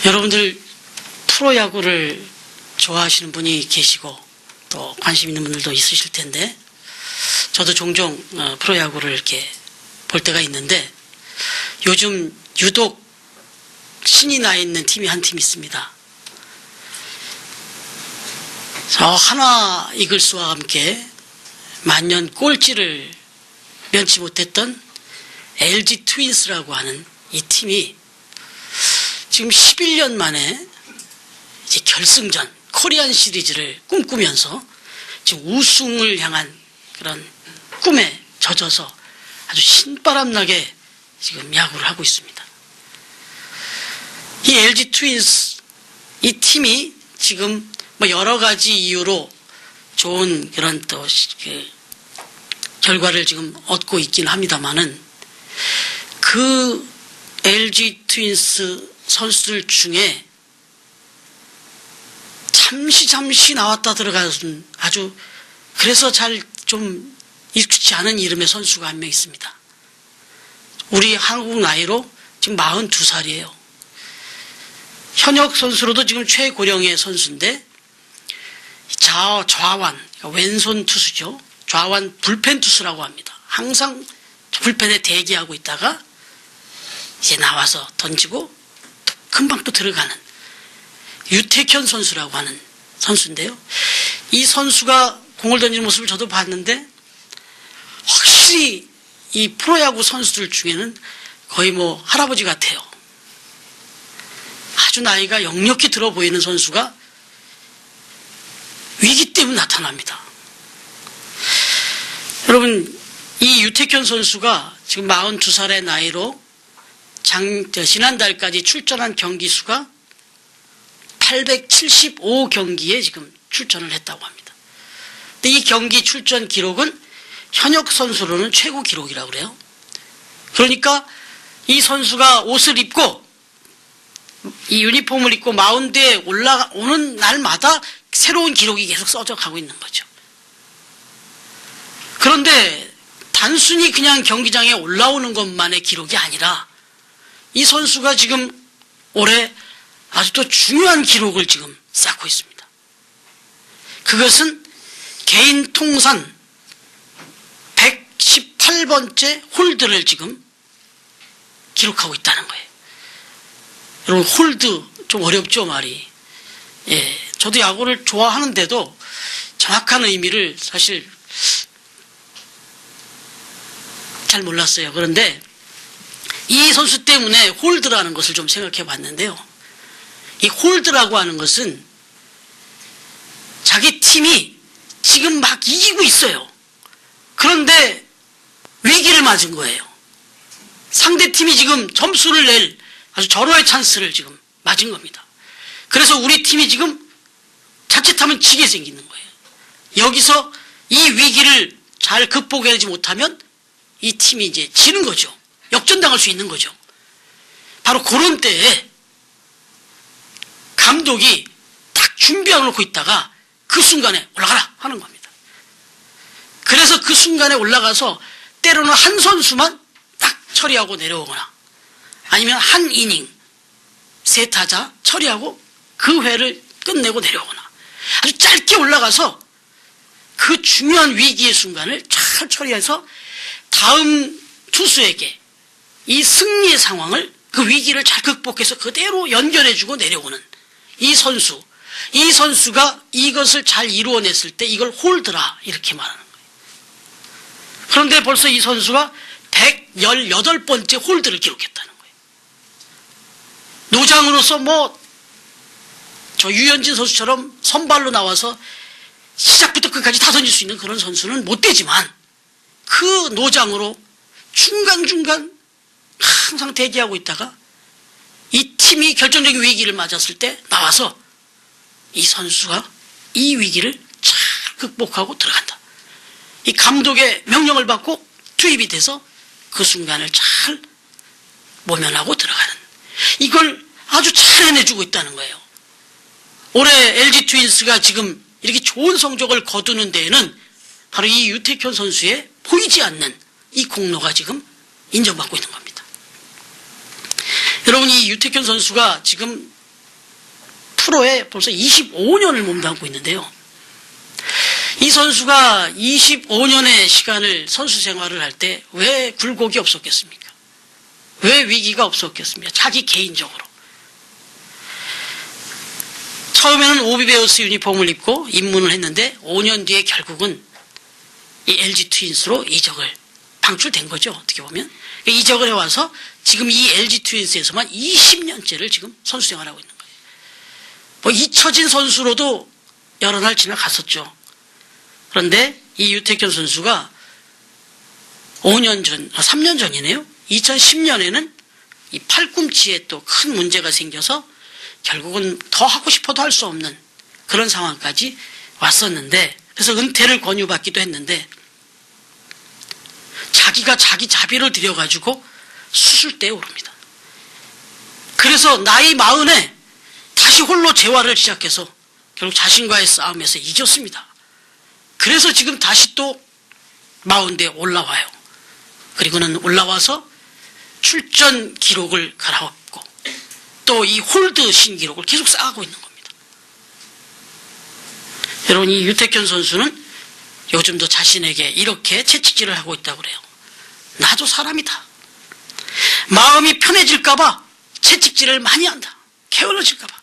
여러분들 프로야구를 좋아하시는 분이 계시고 또 관심 있는 분들도 있으실 텐데 저도 종종 프로야구를 이렇게 볼 때가 있는데 요즘 유독 신이 나 있는 팀이 한 팀 있습니다. 저 한화 이글스와 함께 만년 꼴찌를 면치 못했던 LG 트윈스라고 하는 이 팀이 지금 11년 만에 이제 결승전 코리안 시리즈를 꿈꾸면서 지금 우승을 향한 그런 꿈에 젖어서 아주 신바람나게 지금 야구를 하고 있습니다. 이 LG 트윈스 이 팀이 지금 뭐 여러 가지 이유로 좋은 그런 또 결과를 지금 얻고 있긴 합니다만은 그 LG 트윈스 선수들 중에 잠시 나왔다 들어가는 아주 그래서 잘 좀 익숙치 않은 이름의 선수가 한 명 있습니다. 우리 한국 나이로 지금 42살이에요. 현역 선수로도 지금 최고령의 선수인데 좌완, 그러니까 왼손 투수죠. 좌완 불펜 투수라고 합니다. 항상 불펜에 대기하고 있다가 이제 나와서 던지고 금방 또 들어가는 유택현 선수라고 하는 선수인데요. 이 선수가 공을 던지는 모습을 저도 봤는데 확실히 이 프로야구 선수들 중에는 거의 뭐 할아버지 같아요. 아주 나이가 역력히 들어 보이는 선수가 위기 때문에 나타납니다. 여러분, 이 유택현 선수가 지금 42살의 나이로 지난달까지 출전한 경기 수가 875경기에 지금 출전을 했다고 합니다. 근데 이 경기 출전 기록은 현역 선수로는 최고 기록이라고 그래요. 그러니까 이 선수가 옷을 입고 이 유니폼을 입고 마운드에 올라오는 날마다 새로운 기록이 계속 써져 가고 있는 거죠. 그런데 단순히 그냥 경기장에 올라오는 것만의 기록이 아니라 이 선수가 지금 올해 아주 또 중요한 기록을 지금 쌓고 있습니다. 그것은 개인 통산 118번째 홀드를 지금 기록하고 있다는 거예요. 여러분, 홀드 좀 어렵죠, 말이. 예, 저도 야구를 좋아하는데도 정확한 의미를 사실 잘 몰랐어요. 그런데 이 선수 때문에 홀드라는 것을 좀 생각해 봤는데요. 이 홀드라고 하는 것은 자기 팀이 지금 막 이기고 있어요. 그런데 위기를 맞은 거예요. 상대 팀이 지금 점수를 낼 아주 절호의 찬스를 지금 맞은 겁니다. 그래서 우리 팀이 지금 자칫하면 지게 생기는 거예요. 여기서 이 위기를 잘 극복하지 못하면 이 팀이 이제 지는 거죠. 역전당할 수 있는 거죠. 바로 그런 때에 감독이 딱 준비하고 놓고 있다가 그 순간에 올라가라 하는 겁니다. 그래서 그 순간에 올라가서 때로는 한 선수만 딱 처리하고 내려오거나 아니면 한 이닝 세 타자 처리하고 그 회를 끝내고 내려오거나 아주 짧게 올라가서 그 중요한 위기의 순간을 잘 처리해서 다음 투수에게 이 승리의 상황을 그 위기를 잘 극복해서 그대로 연결해주고 내려오는 이 선수가 이것을 잘 이루어냈을 때 이걸 홀드라 이렇게 말하는 거예요. 그런데 벌써 이 선수가 118번째 홀드를 기록했다는 거예요. 노장으로서 저 유현진 선수처럼 선발로 나와서 시작부터 끝까지 다 던질 수 있는 그런 선수는 못 되지만 그 노장으로 중간중간 항상 대기하고 있다가 이 팀이 결정적인 위기를 맞았을 때 나와서 이 선수가 이 위기를 잘 극복하고 들어간다. 이 감독의 명령을 받고 투입이 돼서 그 순간을 잘 모면하고 들어가는 이걸 아주 잘 해내주고 있다는 거예요. 올해 LG 트윈스가 지금 이렇게 좋은 성적을 거두는 데에는 바로 이 유택현 선수의 보이지 않는 이 공로가 지금 인정받고 있는 겁니다. 여러분, 이 유택현 선수가 지금 프로에 벌써 25년을 몸담고 있는데요. 이 선수가 25년의 시간을 선수 생활을 할 때 왜 굴곡이 없었겠습니까? 왜 위기가 없었겠습니까? 자기 개인적으로. 처음에는 오비베어스 유니폼을 입고 입문을 했는데 5년 뒤에 결국은 이 LG 트윈스로 이적을 방출된 거죠. 어떻게 보면. 이적을 해와서 지금 이 LG 트윈스에서만 20년째를 지금 선수 생활하고 있는 거예요. 뭐 잊혀진 선수로도 여러 날 지나갔었죠. 그런데 이 유택현 선수가 3년 전이네요. 2010년에는 이 팔꿈치에 또 큰 문제가 생겨서 결국은 더 하고 싶어도 할 수 없는 그런 상황까지 왔었는데, 그래서 은퇴를 권유받기도 했는데 자기가 자기 자비를 들여가지고 수술대에 오릅니다. 그래서 나이 40에 다시 홀로 재활을 시작해서 결국 자신과의 싸움에서 이겼습니다. 그래서 지금 다시 또 마운드에 올라와요. 그리고는 올라와서 출전 기록을 갈아엎고 또 이 홀드 신기록을 계속 쌓아가고 있는 겁니다. 여러분, 이 유택현 선수는 요즘도 자신에게 이렇게 채찍질을 하고 있다고 그래요. 나도 사람이다. 마음이 편해질까봐 채찍질을 많이 한다. 게을러질까봐.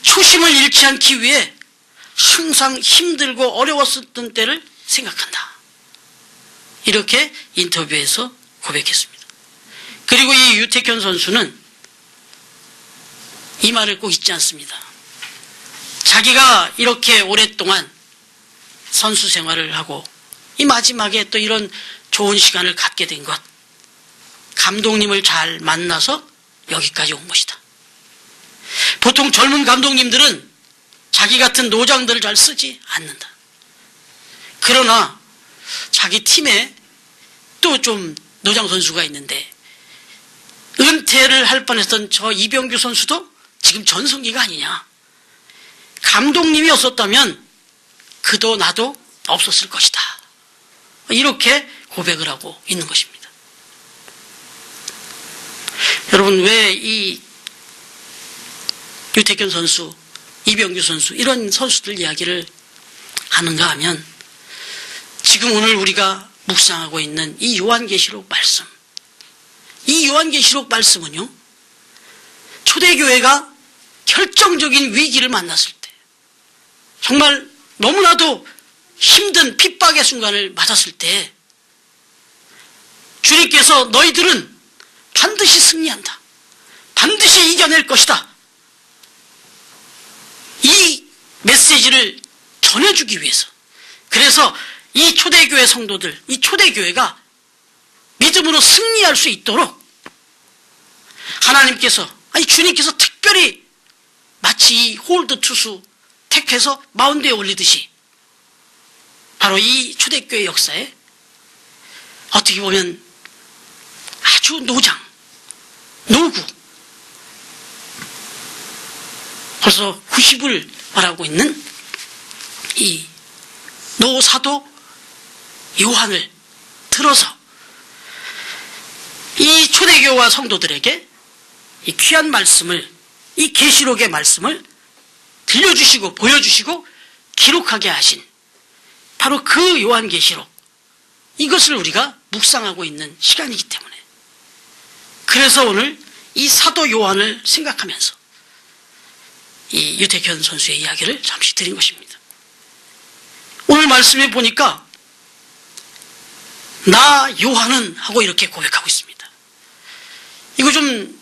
초심을 잃지 않기 위해 항상 힘들고 어려웠었던 때를 생각한다. 이렇게 인터뷰에서 고백했습니다. 그리고 이 유택현 선수는 이 말을 꼭 잊지 않습니다. 자기가 이렇게 오랫동안 선수 생활을 하고 이 마지막에 또 이런 좋은 시간을 갖게 된 것, 감독님을 잘 만나서 여기까지 온 것이다. 보통 젊은 감독님들은 자기 같은 노장들을 잘 쓰지 않는다. 그러나 자기 팀에 또 좀 노장 선수가 있는데 은퇴를 할 뻔했던 저 이병규 선수도 지금 전성기가 아니냐. 감독님이었었다면 그도 나도 없었을 것이다. 이렇게 고백을 하고 있는 것입니다. 여러분, 왜 이 유택현 선수, 이병규 선수 이런 선수들 이야기를 하는가 하면 지금 오늘 우리가 묵상하고 있는 이 요한계시록 말씀, 이 요한계시록 말씀은요, 초대교회가 결정적인 위기를 만났을 때, 정말 너무나도 힘든 핍박의 순간을 맞았을 때 주님께서 너희들은 반드시 승리한다. 반드시 이겨낼 것이다. 이 메시지를 전해주기 위해서, 그래서 이 초대교회 성도들, 이 초대교회가 믿음으로 승리할 수 있도록 하나님께서, 아니 주님께서 특별히 마치 이 홀드 투수 택해서 마운드에 올리듯이 바로 이 초대교회 역사에 어떻게 보면 아주 노구 벌써 90을 말하고 있는 이 노사도 요한을 들어서 이 초대교회와 성도들에게 이 귀한 말씀을, 이 계시록의 말씀을 들려주시고 보여주시고 기록하게 하신 바로 그 요한계시록, 이것을 우리가 묵상하고 있는 시간이기 때문에, 그래서 오늘 이 사도 요한을 생각하면서 이 유택현 선수의 이야기를 잠시 드린 것입니다. 오늘 말씀에 보니까 나 요한은 하고 이렇게 고백하고 있습니다. 이거 좀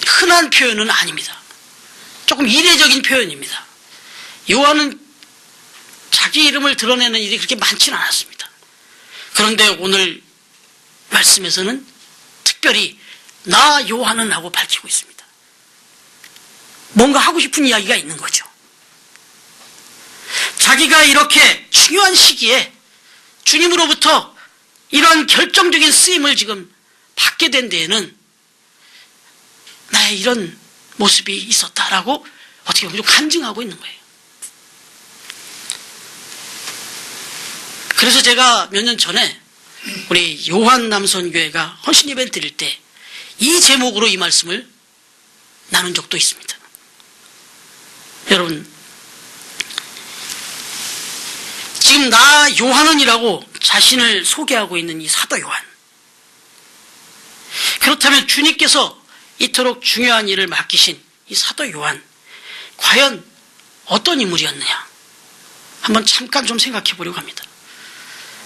흔한 표현은 아닙니다. 조금 이례적인 표현입니다. 요한은 자기 이름을 드러내는 일이 그렇게 많지는 않았습니다. 그런데 오늘 말씀에서는 특별히 나 요한은 하고 밝히고 있습니다. 뭔가 하고 싶은 이야기가 있는 거죠. 자기가 이렇게 중요한 시기에 주님으로부터 이런 결정적인 쓰임을 지금 받게 된 데에는 나의 이런 모습이 있었다라고 어떻게 보면 간증하고 있는 거예요. 그래서 제가 몇 년 전에 우리 요한 남선교회가 헌신 예배를 드릴 때 이 제목으로 이 말씀을 나눈 적도 있습니다. 여러분, 지금 나 요한은이라고 자신을 소개하고 있는 이 사도 요한. 그렇다면 주님께서 이토록 중요한 일을 맡기신 이 사도 요한, 과연 어떤 인물이었느냐? 한번 잠깐 좀 생각해 보려고 합니다.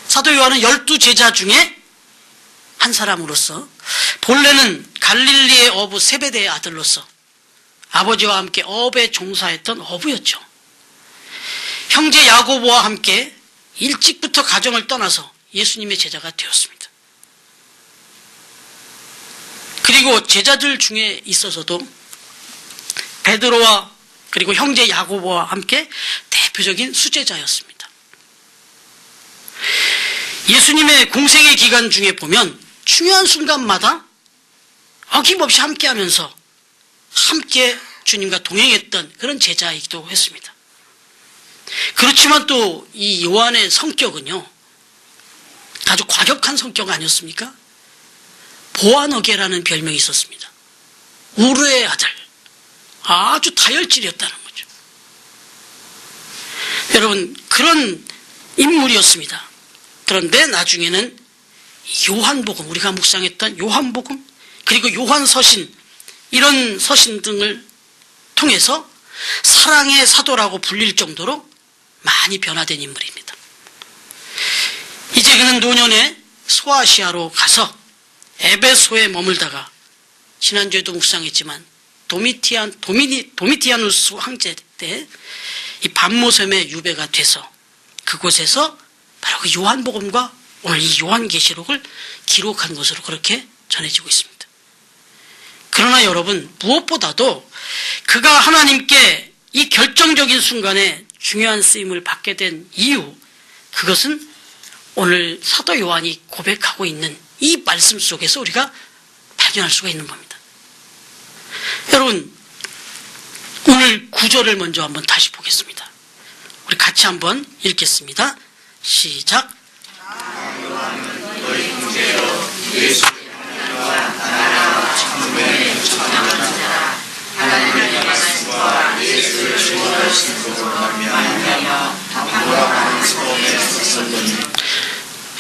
사도 요한은 12제자 중에 한 사람으로서, 본래는 갈릴리의 어부 세베대의 아들로서 아버지와 함께 어업에 종사했던 어부였죠. 형제 야고보와 함께 일찍부터 가정을 떠나서 예수님의 제자가 되었습니다. 그리고 제자들 중에 있어서도 베드로와 그리고 형제 야고보와 함께 대표적인 수제자였습니다. 예수님의 공생의 기간 중에 보면 중요한 순간마다 어김없이 함께하면서 함께 주님과 동행했던 그런 제자이기도 했습니다. 그렇지만 또 이 요한의 성격은요, 아주 과격한 성격 아니었습니까? 보아너게라는 별명이 있었습니다. 우르의 아들. 아주 다혈질이었다는 거죠. 여러분, 그런 인물이었습니다. 그런데 나중에는 요한복음, 우리가 묵상했던 요한복음, 그리고 요한서신, 이런 서신 등을 통해서 사랑의 사도라고 불릴 정도로 많이 변화된 인물입니다. 이제 그는 노년에 소아시아로 가서 에베소에 머물다가 지난주에도 묵상했지만 도미티아누스 황제 때 이 반모섬에 유배가 돼서 그곳에서 바로 그 요한복음과 오늘 이 요한계시록을 기록한 것으로 그렇게 전해지고 있습니다. 그러나 여러분, 무엇보다도 그가 하나님께 이 결정적인 순간에 중요한 쓰임을 받게 된 이유, 그것은 오늘 사도 요한이 고백하고 있는 이 말씀 속에서 우리가 발견할 수가 있는 겁니다. 여러분, 오늘 구절을 먼저 한번 다시 보겠습니다. 우리 같이 한번 읽겠습니다. 시작.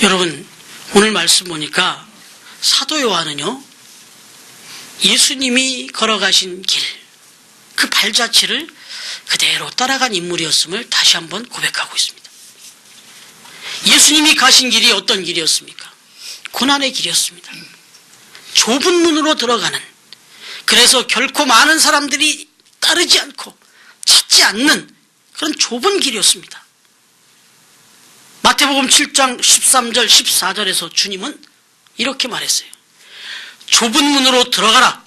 여러분, 오늘 말씀 보니까 사도 요한은요, 예수님이 걸어가신 길, 그 발자취를 그대로 따라간 인물이었음을 다시 한번 고백하고 있습니다. 예수님이 가신 길이 어떤 길이었습니까? 고난의 길이었습니다. 좁은 문으로 들어가는, 그래서 결코 많은 사람들이 따르지 않고 찾지 않는 그런 좁은 길이었습니다. 마태복음 7장 13절 14절에서 주님은 이렇게 말했어요. 좁은 문으로 들어가라.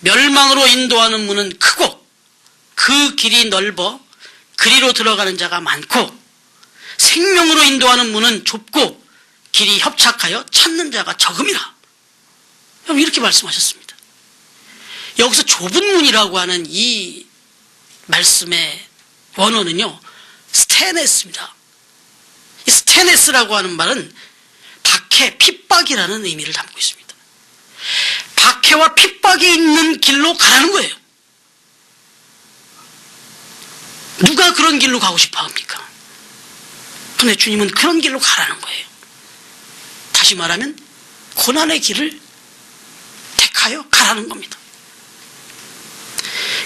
멸망으로 인도하는 문은 크고 그 길이 넓어 그리로 들어가는 자가 많고 생명으로 인도하는 문은 좁고 길이 협착하여 찾는 자가 적음이라. 이렇게 말씀하셨습니다. 여기서 좁은 문이라고 하는 이 말씀의 원어는요, 스테네스입니다. 이 스테네스라고 하는 말은 박해, 핍박이라는 의미를 담고 있습니다. 박해와 핍박이 있는 길로 가라는 거예요. 누가 그런 길로 가고 싶어 합니까? 그런데 주님은 그런 길로 가라는 거예요. 다시 말하면 고난의 길을 택하여 가라는 겁니다.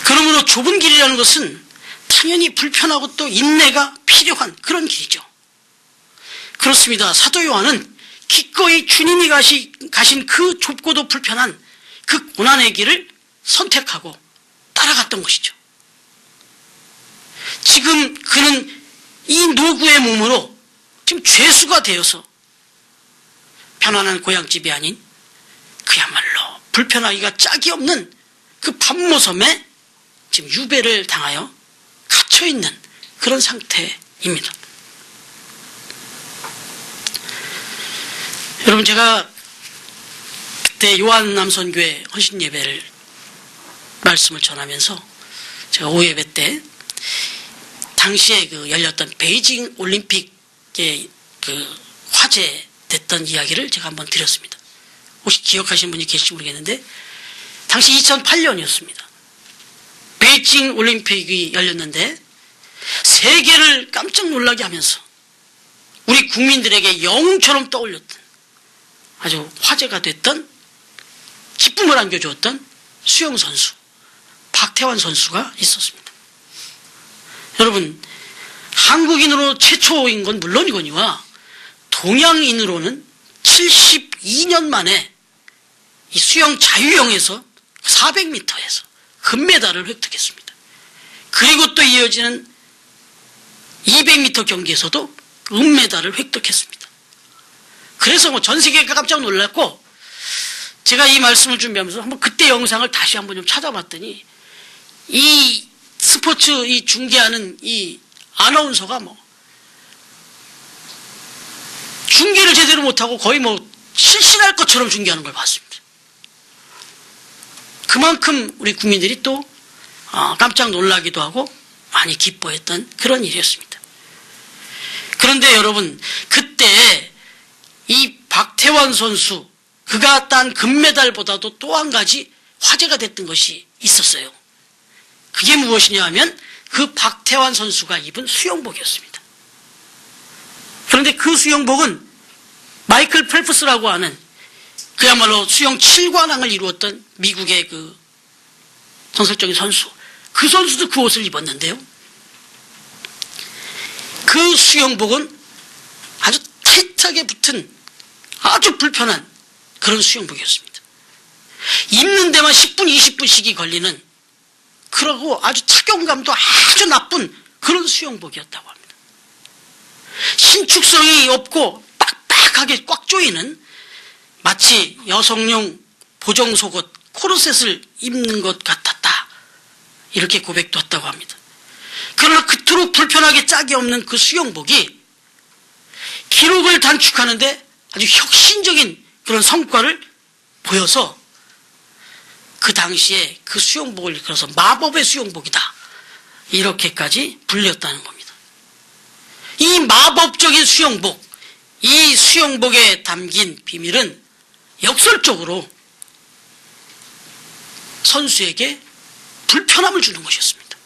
그러므로 좁은 길이라는 것은 당연히 불편하고 또 인내가 필요한 그런 길이죠. 그렇습니다. 사도 요한은 기꺼이 주님이 가신 그 좁고도 불편한 그 고난의 길을 선택하고 따라갔던 것이죠. 지금 그는 이 노구의 몸으로 지금 죄수가 되어서 편안한 고향집이 아닌 그야말로 불편하기가 짝이 없는 그 반모섬에 지금 유배를 당하여 갇혀있는 그런 상태입니다. 여러분, 제가 그때 요한남선교회 헌신예배를 말씀을 전하면서 제가 오예배 때 당시에 그 열렸던 베이징 올림픽에 그 화제됐던 이야기를 제가 한번 드렸습니다. 혹시 기억하시는 분이 계실지 모르겠는데, 당시 2008년이었습니다. 베이징 올림픽이 열렸는데 세계를 깜짝 놀라게 하면서 우리 국민들에게 영웅처럼 떠올렸던 아주 화제가 됐던 기쁨을 안겨주었던 수영선수 박태환 선수가 있었습니다. 여러분, 한국인으로 최초인 건 물론이거니와 동양인으로는 72년 만에 이 수영 자유형에서 400m에서 금메달을 획득했습니다. 그리고 또 이어지는 200m 경기에서도 은메달을 획득했습니다. 그래서 뭐 전 세계가 깜짝 놀랐고, 제가 이 말씀을 준비하면서 한번 그때 영상을 다시 한번 좀 찾아봤더니 이 스포츠 이 중계하는 이 아나운서가 뭐 중계를 제대로 못하고 거의 뭐 실신할 것처럼 중계하는 걸 봤습니다. 그만큼 우리 국민들이 또 깜짝 놀라기도 하고 많이 기뻐했던 그런 일이었습니다. 그런데 여러분, 그때 이 박태환 선수 그가 딴 금메달보다도 또 한 가지 화제가 됐던 것이 있었어요. 그게 무엇이냐 하면 그 박태환 선수가 입은 수영복이었습니다. 그런데 그 수영복은 마이클 펠프스라고 하는 그야말로 수영 7관왕을 이루었던 미국의 그 전설적인 선수, 그 선수도 그 옷을 입었는데요. 그 수영복은 아주 타이트하게 붙은 아주 불편한 그런 수영복이었습니다. 입는 데만 10분, 20분씩이 걸리는, 그러고 아주 착용감도 아주 나쁜 그런 수영복이었다고 합니다. 신축성이 없고 빡빡하게 꽉 조이는, 마치 여성용 보정속옷 코르셋을 입는 것 같았다, 이렇게 고백도 했다고 합니다. 그러나 그토록 불편하게 짝이 없는 그 수영복이 기록을 단축하는데 아주 혁신적인 그런 성과를 보여서 그 당시에 그 수영복을 그래서 마법의 수영복이다, 이렇게까지 불렸다는 겁니다. 이 마법적인 수영복, 이 수영복에 담긴 비밀은 역설적으로 선수에게 불편함을 주는 것이었습니다.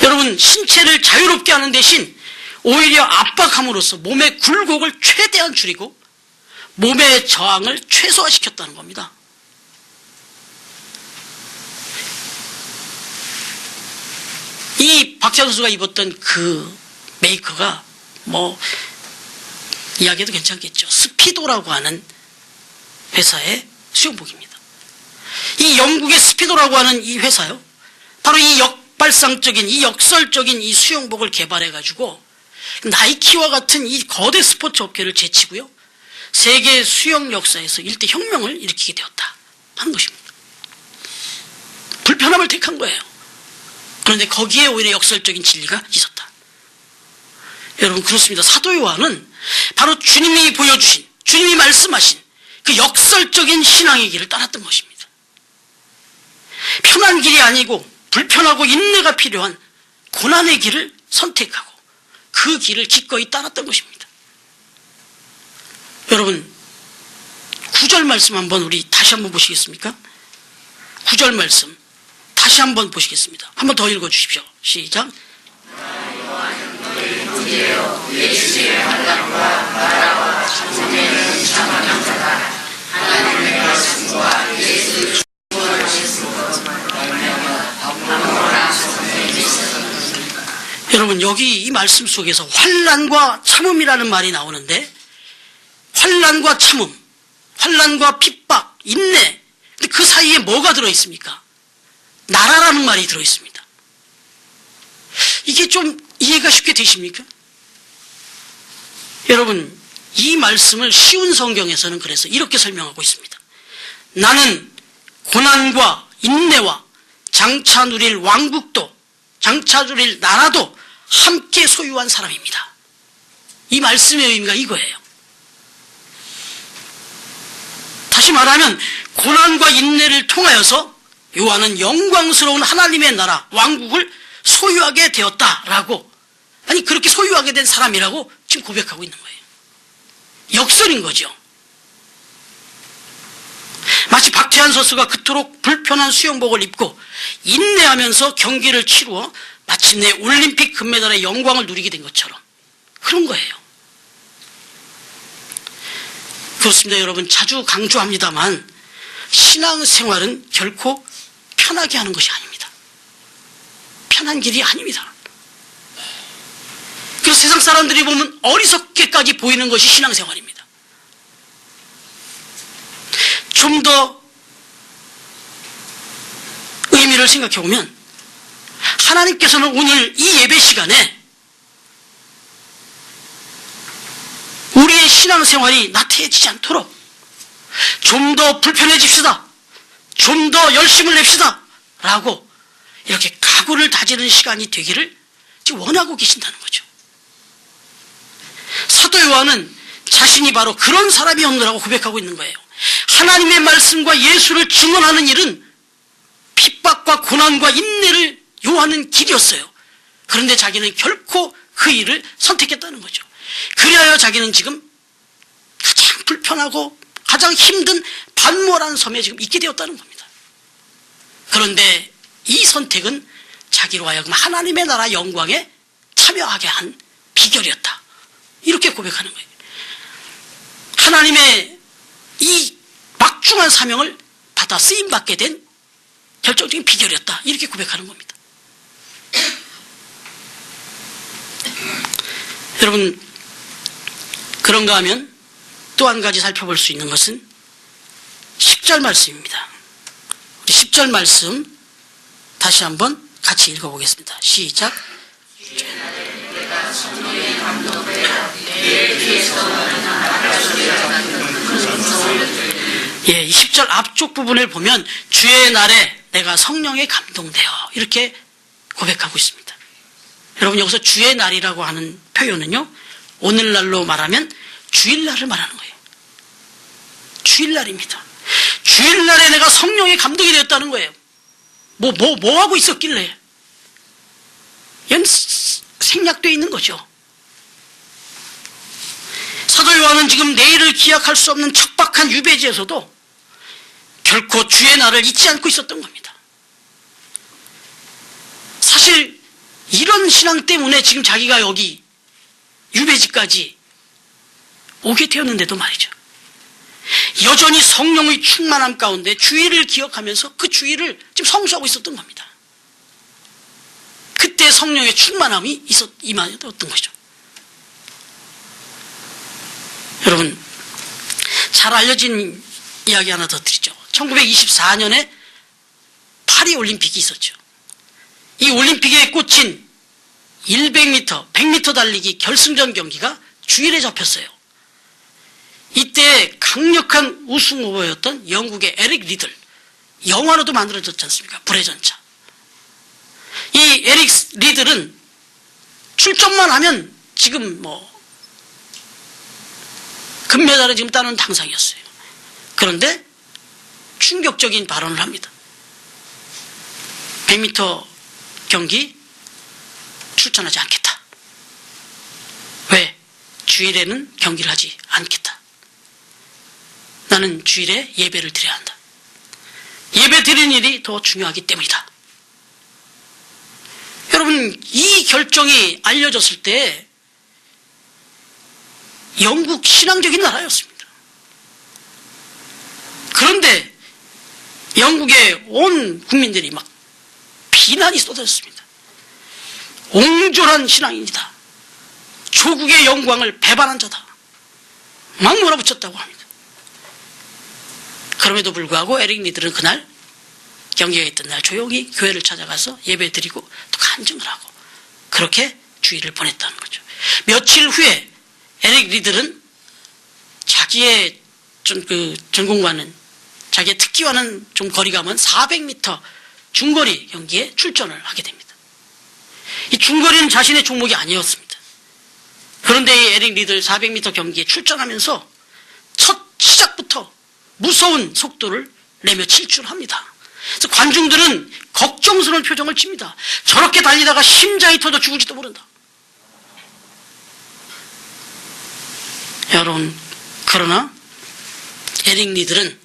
여러분, 신체를 자유롭게 하는 대신 오히려 압박함으로써 몸의 굴곡을 최대한 줄이고 몸의 저항을 최소화시켰다는 겁니다. 이 박태환 선수가 입었던 그 메이커가 뭐 이야기해도 괜찮겠죠. 스피도라고 하는 회사의 수영복입니다. 이 영국의 스피도라고 하는 이 회사요, 바로 이 역발상적인, 이 역설적인 이 수영복을 개발해가지고 나이키와 같은 이 거대 스포츠 업계를 제치고요, 세계 수영 역사에서 일대 혁명을 일으키게 되었다 하는 것입니다. 불편함을 택한 거예요. 그런데 거기에 오히려 역설적인 진리가 있었다. 여러분, 그렇습니다. 사도 요한은 바로 주님이 보여주신, 주님이 말씀하신 그 역설적인 신앙의 길을 따랐던 것입니다. 편한 길이 아니고 불편하고 인내가 필요한 고난의 길을 선택하고 그 길을 기꺼이 따랐던 것입니다. 여러분, 9절 말씀 한번 우리 다시 한번 보시겠습니까? 9절 말씀 다시 한번 보시겠습니다. 한번 더 읽어주십시오. 시작. 여러분, 여기 이 말씀 속에서 환난과 참음이라는 말이 나오는데, 환난과 참음, 환난과 핍박, 인내, 근데 그 사이에 뭐가 들어있습니까? 나라라는 말이 들어있습니다. 이게 좀 이해가 쉽게 되십니까? 여러분, 이 말씀을 쉬운 성경에서는 그래서 이렇게 설명하고 있습니다. 나는 고난과 인내와 장차 누릴 왕국도, 장차 누릴 나라도 함께 소유한 사람입니다. 이 말씀의 의미가 이거예요. 다시 말하면 고난과 인내를 통하여서 요한은 영광스러운 하나님의 나라, 왕국을 소유하게 되었다라고, 아니 그렇게 소유하게 된 사람이라고 지금 고백하고 있는 거예요. 역설인 거죠. 마치 요한 선수가 그토록 불편한 수영복을 입고 인내하면서 경기를 치루어 마침내 올림픽 금메달의 영광을 누리게 된 것처럼 그런 거예요. 그렇습니다. 여러분, 자주 강조합니다만 신앙생활은 결코 편하게 하는 것이 아닙니다. 편한 길이 아닙니다. 그래서 세상 사람들이 보면 어리석게까지 보이는 것이 신앙생활입니다. 좀 더 의미를 생각해 보면 하나님께서는 오늘 이 예배 시간에 우리의 신앙생활이 나태해지지 않도록 좀 더 불편해집시다, 좀 더 열심을 냅시다 라고 이렇게 각오를 다지는 시간이 되기를 지금 원하고 계신다는 거죠. 사도 요한은 자신이 바로 그런 사람이었느라고 고백하고 있는 거예요. 하나님의 말씀과 예수를 증언하는 일은 핍박과 고난과 인내를 요하는 길이었어요. 그런데 자기는 결코 그 일을 선택했다는 거죠. 그리하여 자기는 지금 가장 불편하고 가장 힘든 반모라는 섬에 지금 있게 되었다는 겁니다. 그런데 이 선택은 자기로 하여금 하나님의 나라 영광에 참여하게 한 비결이었다, 이렇게 고백하는 거예요. 하나님의 이 막중한 사명을 받아 쓰임받게 된 결정적인 비결이었다, 이렇게 고백하는 겁니다. 여러분, 그런가 하면 또 한 가지 살펴볼 수 있는 것은 10절 말씀입니다. 우리 10절 말씀 다시 한번 같이 읽어보겠습니다. 시작. 예, 이 10절 앞쪽 부분을 보면 주의 날에 내가 성령에 감동되어 이렇게 고백하고 있습니다. 여러분, 여기서 주의 날이라고 하는 표현은요, 오늘날로 말하면 주일날을 말하는 거예요. 주일날입니다. 주일날에 내가 성령에 감동이 되었다는 거예요. 뭐 하고 있었길래? 이건 생략되어 있는 거죠. 사도 요한은 지금 내일을 기약할 수 없는 척박한 유배지에서도 결코 주의 날을 잊지 않고 있었던 겁니다. 사실 이런 신앙 때문에 지금 자기가 여기 유배지까지 오게 되었는데도 말이죠, 여전히 성령의 충만함 가운데 주일을 기억하면서 그 주일을 지금 성수하고 있었던 겁니다. 그때 성령의 충만함이 임하였던 것이죠. 여러분, 잘 알려진 이야기 하나 더 드리죠. 1924년에 파리 올림픽이 있었죠. 이 올림픽에 꽂힌 100m, 100m 달리기 결승전 경기가 주일에 잡혔어요. 이때 강력한 우승 후보였던 영국의 에릭 리들, 영화로도 만들어졌지 않습니까? 불의 전차. 이 에릭 리들은 출전만 하면 지금 금메달을 지금 따는 당상이었어요. 그런데 충격적인 발언을 합니다. 100m 경기 출전하지 않겠다. 왜? 주일에는 경기를 하지 않겠다. 나는 주일에 예배를 드려야 한다. 예배 드리는 일이 더 중요하기 때문이다. 여러분, 이 결정이 알려졌을 때 영국 신앙적인 나라였습니다. 그런데 영국의 온 국민들이 막 비난이 쏟아졌습니다. 옹졸한 신앙인이다, 조국의 영광을 배반한 자다, 막 몰아붙였다고 합니다. 그럼에도 불구하고 에릭 리들은 그날 경기가 있던 날 조용히 교회를 찾아가서 예배 드리고 또 간증을 하고 그렇게 주일을 보냈다는 거죠. 며칠 후에 에릭 리들은 자기의 전공과는, 자기의 특기와는 좀 거리가 먼 400m 중거리 경기에 출전을 하게 됩니다. 이 중거리는 자신의 종목이 아니었습니다. 그런데 이 에릭 리들 400m 경기에 출전하면서 첫 시작부터 무서운 속도를 내며 질주합니다. 그래서 관중들은 걱정스러운 표정을 칩니다. 저렇게 달리다가 심장이 터져 죽을지도 모른다. 여러분, 그러나 에릭 리들은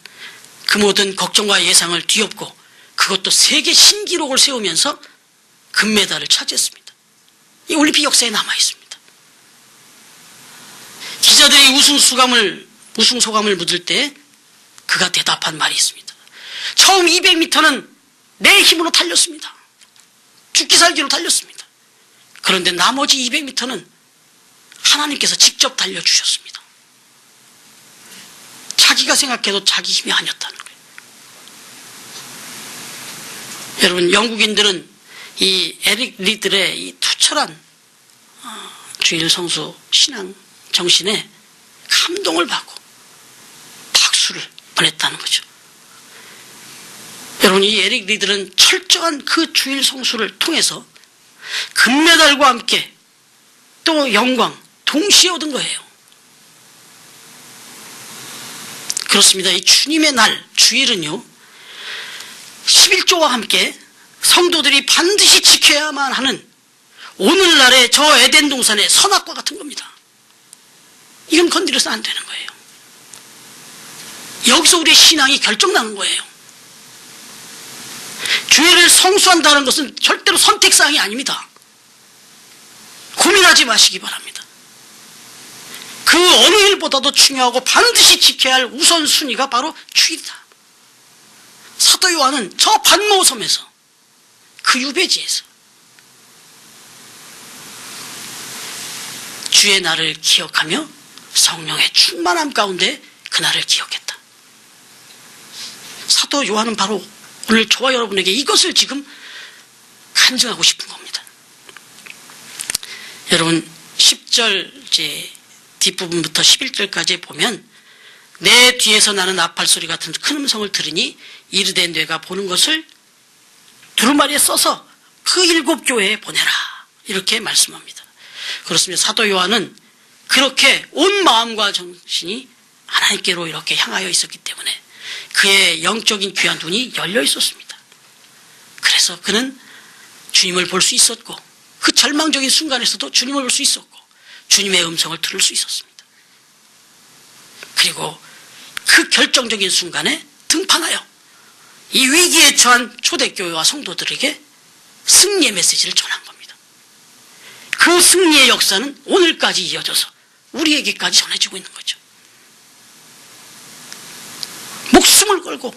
그 모든 걱정과 예상을 뒤엎고 그것도 세계 신기록을 세우면서 금메달을 차지했습니다. 이 올림픽 역사에 남아있습니다. 기자들이 우승 소감을 묻을 때 그가 대답한 말이 있습니다. 처음 200m는 내 힘으로 달렸습니다. 죽기 살기로 달렸습니다. 그런데 나머지 200m는 하나님께서 직접 달려주셨습니다. 자기가 생각해도 자기 힘이 아니었다는 거예요. 여러분, 영국인들은 이 에릭 리들의 이 투철한 주일 성수 신앙 정신에 감동을 받고 박수를 보냈다는 거죠. 여러분, 이 에릭 리들은 철저한 그 주일 성수를 통해서 금메달과 함께 또 영광 동시에 얻은 거예요. 그렇습니다. 이 주님의 날 주일은요, 11조와 함께 성도들이 반드시 지켜야만 하는 오늘날의 저 에덴 동산의 선악과 같은 겁니다. 이건 건드려서 안 되는 거예요. 여기서 우리의 신앙이 결정나는 거예요. 주일을 성수한다는 것은 절대로 선택사항이 아닙니다. 고민하지 마시기 바랍니다. 그 어느 일보다도 중요하고 반드시 지켜야 할 우선순위가 바로 주일이다. 사도 요한은 저 반모섬에서 그 유배지에서 주의 날을 기억하며 성령의 충만함 가운데 그날을 기억했다. 사도 요한은 바로 오늘 저와 여러분에게 이것을 지금 간증하고 싶은 겁니다. 여러분, 10절 뒷부분부터 11절까지 보면 내 뒤에서 나는 나팔 소리 같은 큰 음성을 들으니 이르되 뇌가 보는 것을 두루마리에 써서 그 7교회에 보내라, 이렇게 말씀합니다. 그렇습니다. 사도 요한은 그렇게 온 마음과 정신이 하나님께로 이렇게 향하여 있었기 때문에 그의 영적인 귀한 눈이 열려 있었습니다. 그래서 그는 주님을 볼 수 있었고 그 절망적인 순간에서도 주님을 볼 수 있었고 주님의 음성을 들을 수 있었습니다. 그리고 그 결정적인 순간에 등판하여 이 위기에 처한 초대교회와 성도들에게 승리의 메시지를 전한 겁니다. 그 승리의 역사는 오늘까지 이어져서 우리에게까지 전해지고 있는 거죠. 목숨을 걸고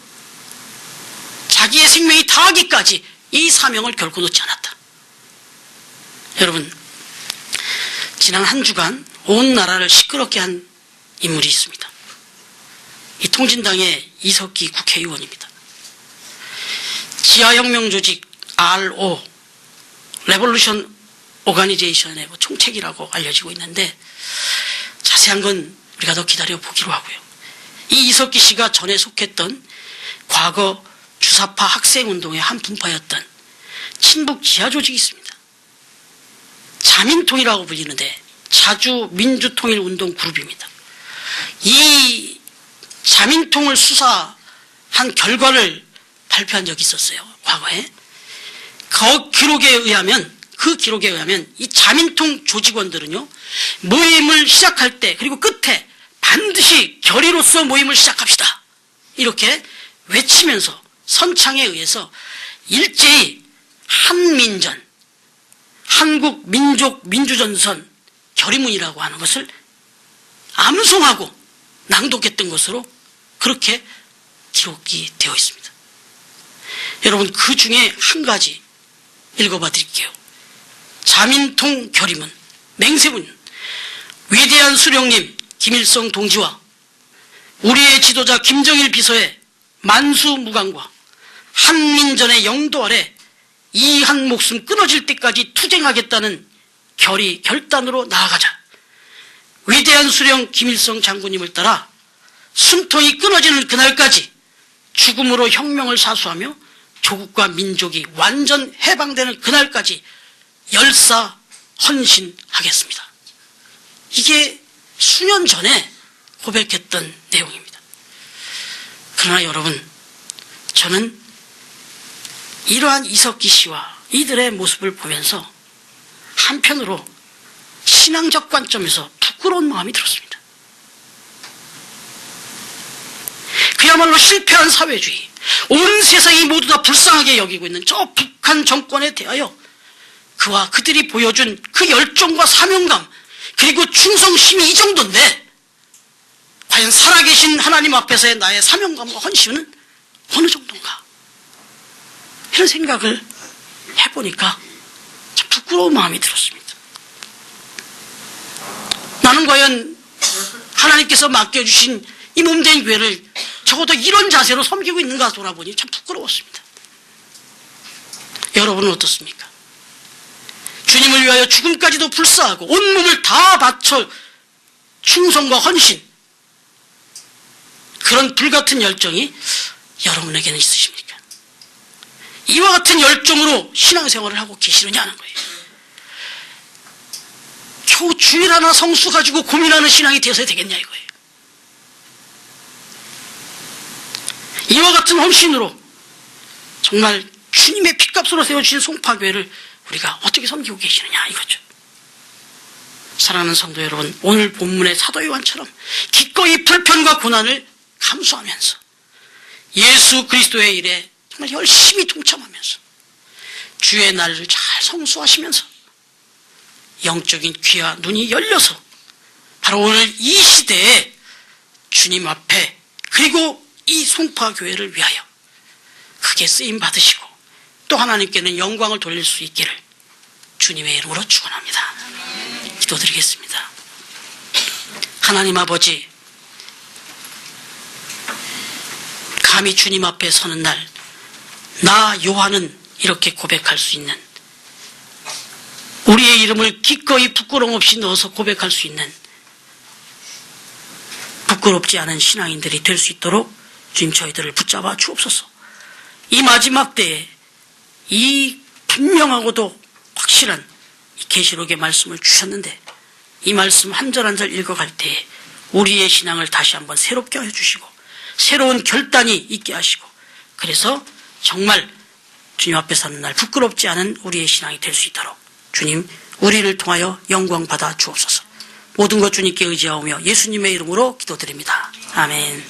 자기의 생명이 다하기까지 이 사명을 결코 놓지 않았다. 여러분, 지난 한 주간 온 나라를 시끄럽게 한 인물이 있습니다. 이 통진당의 이석기 국회의원입니다. 지하혁명 조직 RO, 레볼루션 오가니제이션의 총책이라고 알려지고 있는데 자세한 건 우리가 더 기다려 보기로 하고요. 이 이석기 씨가 전에 속했던 과거 주사파 학생운동의 한 분파였던 친북 지하조직이 있습니다. 자민통이라고 불리는데 자주민주통일운동 그룹입니다. 이 자민통을 수사한 결과를 발표한 적이 있었어요, 과거에. 그 기록에 의하면 이 자민통 조직원들은요, 모임을 시작할 때 그리고 끝에 반드시 결의로서 모임을 시작합시다, 이렇게 외치면서 선창에 의해서 일제히 한민전, 한국민족민주전선 결의문이라고 하는 것을 암송하고 낭독했던 것으로 그렇게 기록이 되어 있습니다. 여러분, 그 중에 한 가지 읽어봐 드릴게요. 자민통 결의문, 맹세문. 위대한 수령님 김일성 동지와 우리의 지도자 김정일 비서의 만수무강과 한민전의 영도 아래 이 한 목숨 끊어질 때까지 투쟁하겠다는 결단으로 나아가자. 위대한 수령 김일성 장군님을 따라 숨통이 끊어지는 그날까지 죽음으로 혁명을 사수하며 조국과 민족이 완전 해방되는 그날까지 열사 헌신하겠습니다. 이게 수년 전에 고백했던 내용입니다. 그러나 여러분, 저는 이러한 이석기 씨와 이들의 모습을 보면서 한편으로 신앙적 관점에서 부끄러운 마음이 들었습니다. 그야 그야말로 실패한 사회주의, 온 세상이 모두 다 불쌍하게 여기고 있는 저 북한 정권에 대하여 그와 그들이 보여준 그 열정과 사명감, 그리고 충성심이 이 정도인데 과연 살아계신 하나님 앞에서의 나의 사명감과 헌신은 어느 정도인가? 이런 생각을 해보니까 참 부끄러운 마음이 들었습니다. 나는 과연 하나님께서 맡겨주신 이 몸된 교회를 적어도 이런 자세로 섬기고 있는가 돌아보니 참 부끄러웠습니다. 여러분은 어떻습니까? 주님을 위하여 죽음까지도 불사하고 온 몸을 다 바쳐 충성과 헌신, 그런 불같은 열정이 여러분에게는 있으십니까? 이와 같은 열정으로 신앙생활을 하고 계시느냐는 거예요. 겨우 주일 하나 성수 가지고 고민하는 신앙이 되어서 되겠냐 이거예요. 이와 같은 헌신으로 정말 주님의 핏값으로 세워주신 송파교회를 우리가 어떻게 섬기고 계시느냐 이거죠. 사랑하는 성도 여러분, 오늘 본문의 사도 요한처럼 기꺼이 불편과 고난을 감수하면서 예수 그리스도의 일에 정말 열심히 동참하면서 주의 날을 잘 성수하시면서 영적인 귀와 눈이 열려서 바로 오늘 이 시대에 주님 앞에 그리고 이 송파교회를 위하여 크게 쓰임 받으시고 또 하나님께는 영광을 돌릴 수 있기를 주님의 이름으로 축원합니다. 기도드리겠습니다. 하나님 아버지, 감히 주님 앞에 서는 날 나 요한은 이렇게 고백할 수 있는, 우리의 이름을 기꺼이 부끄럼 없이 넣어서 고백할 수 있는 부끄럽지 않은 신앙인들이 될 수 있도록 주님 저희들을 붙잡아 주옵소서. 이 마지막 때에 이 분명하고도 확실한 이 계시록의 말씀을 주셨는데 이 말씀 한 절 한 절 읽어갈 때에 우리의 신앙을 다시 한번 새롭게 해주시고 새로운 결단이 있게 하시고, 그래서 정말 주님 앞에 서는 날 부끄럽지 않은 우리의 신앙이 될 수 있도록 주님 우리를 통하여 영광 받아 주옵소서. 모든 것 주님께 의지하오며 예수님의 이름으로 기도드립니다. 아멘.